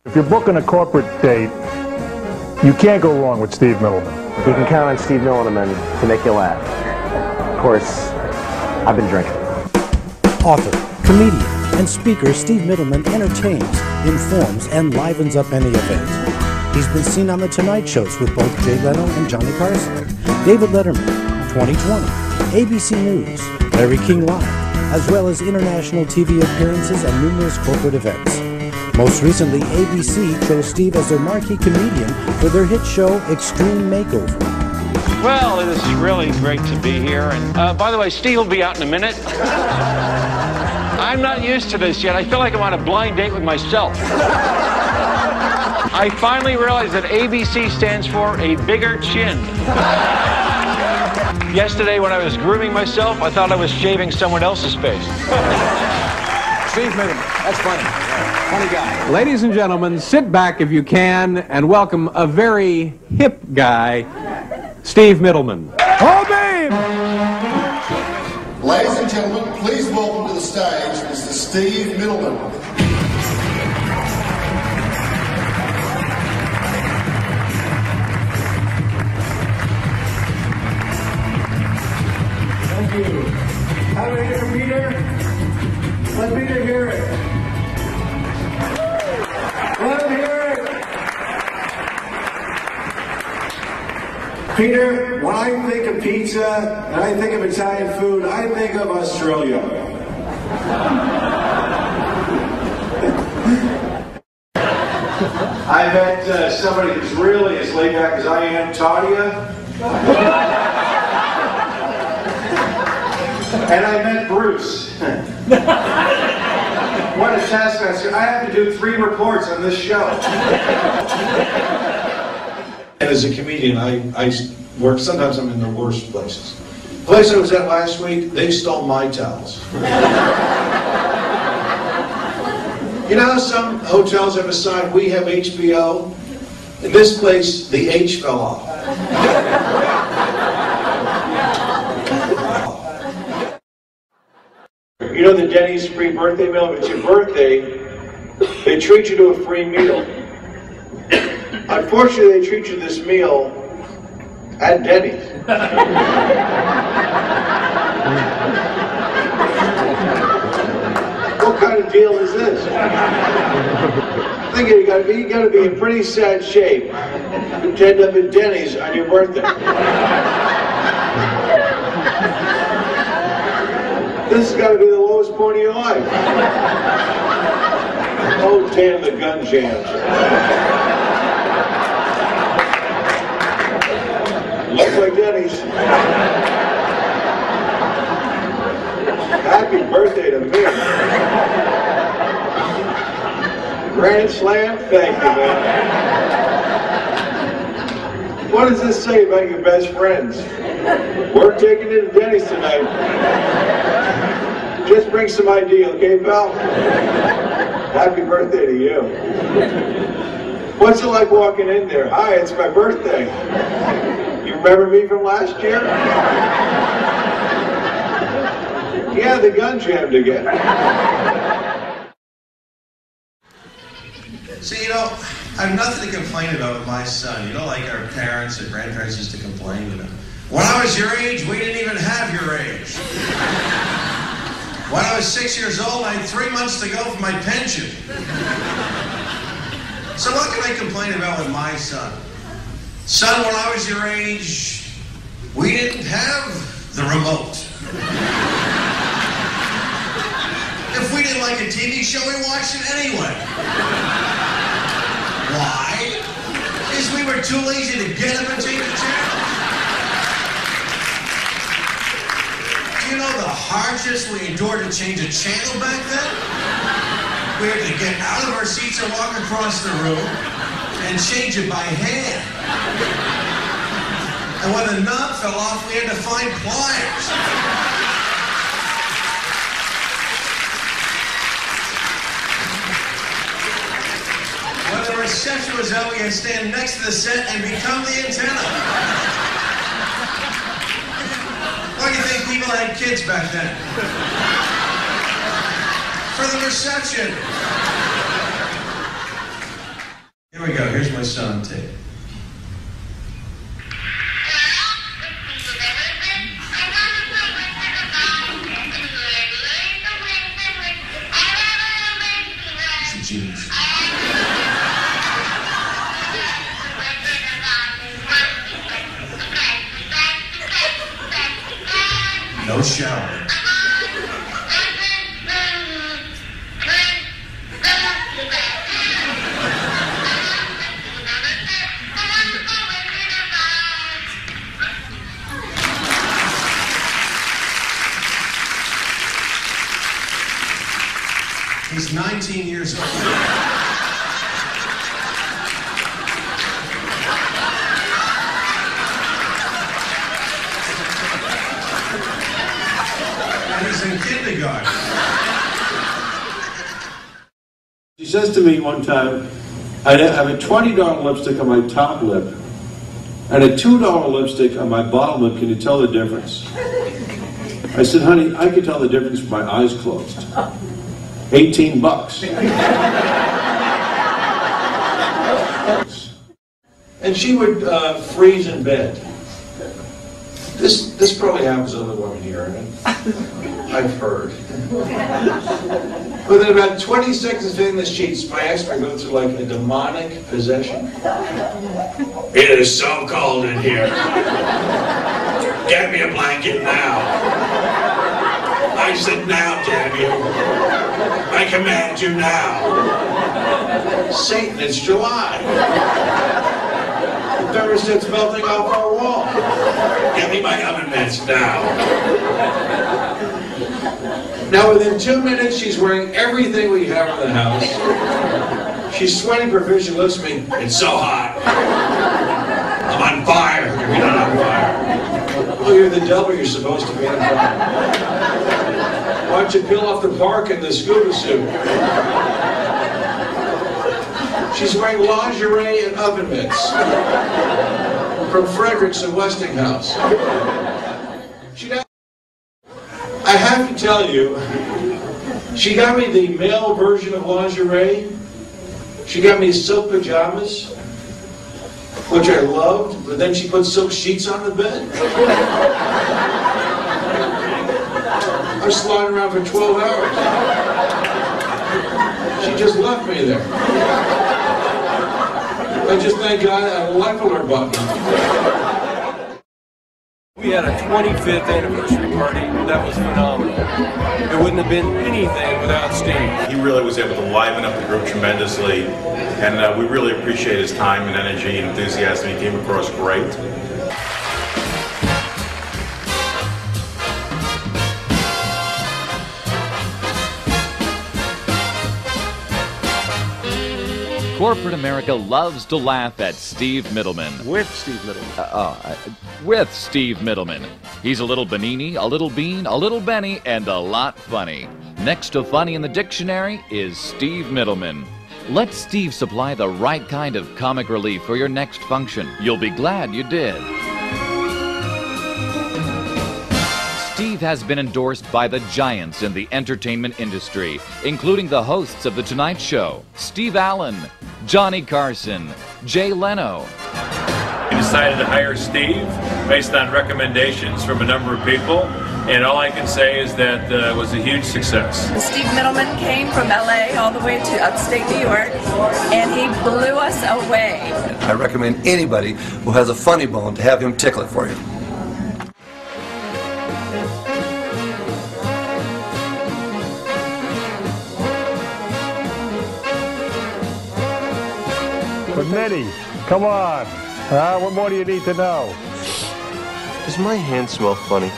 If you're booking a corporate date, you can't go wrong with Steve Mittleman. You can count on Steve Mittleman to make you laugh. Of course, I've been drinking. Author, comedian, and speaker Steve Mittleman entertains, informs, and livens up any event. He's been seen on The Tonight Shows with both Jay Leno and Johnny Carson, David Letterman, 2020, ABC News, Larry King Live, as well as international TV appearances and numerous corporate events. Most recently, ABC chose Steve as their marquee comedian for their hit show Extreme Makeover. Well, it is really great to be here. And by the way, Steve will be out in a minute. I'm not used to this yet. I feel like I'm on a blind date with myself. I finally realized that ABC stands for a bigger chin. Yesterday, when I was grooming myself, I thought I was shaving someone else's face. Steve Mittleman, that's funny. Funny guy. Ladies and gentlemen, sit back if you can and welcome a very hip guy, Steve Mittleman. Oh, babe! Ladies and gentlemen, please welcome to the stage Mr. Steve Mittleman. Thank you. How do I hear from Peter? Let Peter hear it. Let him hear it. Peter, when I think of pizza and I think of Italian food, I think of Australia. I met somebody who's really as laid back as I am, Tadia. And I met Bruce. What a taskmaster. I have to do 3 reports on this show. And as a comedian, I work, sometimes I'm in the worst places. The place I was at last week, they stole my towels. You know how some hotels have a sign, "We have HBO"? In this place, the H fell off. You know the Denny's free birthday meal? If it's your birthday, they treat you to a free meal. Unfortunately, they treat you to this meal at Denny's. What kind of deal is this? I think you gotta be in pretty sad shape to end up at Denny's on your birthday. This has got to be the lowest point of your life. Oh, damn the gun jams. Looks like Denny's. Happy birthday to me. Grand slam, thank you, man. What does this say about your best friends? We're taking it to Denny's tonight. Just bring some ID, okay, pal? Happy birthday to you. What's it like walking in there? Hi, it's my birthday. You remember me from last year? Yeah, the gun jammed again. See, you know, I have nothing to complain about with my son. You know, like our parents and grandparents used to complain, you know. When I was your age, we didn't even have your age. When I was 6 years old, I had 3 months to go for my pension. So what can I complain about with my son? Son, when I was your age, we didn't have the remote. If we didn't like a TV show, we watched it anyway. Why? Because we were too lazy to get up and change the channel. You know the hardships we endured to change a channel back then? We had to get out of our seats and walk across the room and change it by hand. And when the knob fell off, we had to find pliers. When the reception was out, we had to stand next to the set and become the antenna. Why do you think people had kids back then? For the reception. Here we go. Here's my son on tape. He's a genius. No shower. He's 19 years old. And he's in kindergarten. She says to me one time, I have a $20 lipstick on my top lip and a $2 lipstick on my bottom lip. Can you tell the difference? I said, honey, I can tell the difference with my eyes closed. $18. And she would freeze in bed. This probably happens to other women here. I've heard. Within about 20 seconds of hitting the sheets, my ex-wife goes through like a demonic possession. It is so cold in here. Get me a blanket now. I said now, damn you. I command you now. Satan, it's July. The thermostat's melting off our wall. Get me my oven mitts now. Now within 2 minutes, she's wearing everything we have in the house. She's sweating profusely. She looks at me, it's so hot. I'm on fire. You're not on fire. Oh, you're the devil, you're supposed to be on fire. Why don't you peel off the bark in the scuba suit? She's wearing lingerie and oven mitts from Fredericks and Westinghouse. I have to tell you, she got me the male version of lingerie. She got me silk pajamas, which I loved, but then she put silk sheets on the bed. I was sliding around for 12 hours. She just left me there. I just thank God I had a life alert button. We had a 25th anniversary party that was phenomenal. It wouldn't have been anything without Steve. He really was able to liven up the group tremendously, and we really appreciate his time and energy and enthusiasm. He came across great. Corporate America loves to laugh at Steve Mittleman. With Steve Mittleman. With Steve Mittleman. He's a little Benini, a little Bean, a little Benny, and a lot funny. Next to funny in the dictionary is Steve Mittleman. Let Steve supply the right kind of comic relief for your next function. You'll be glad you did. Steve has been endorsed by the giants in the entertainment industry, including the hosts of The Tonight Show, Steve Allen, Johnny Carson, Jay Leno. We decided to hire Steve based on recommendations from a number of people, and all I can say is that it was a huge success. Steve Mittleman came from LA all the way to upstate New York, and he blew us away. I recommend anybody who has a funny bone to have him tickle it for you. But Mitty, come on. What more do you need to know? Does my hand smell funny?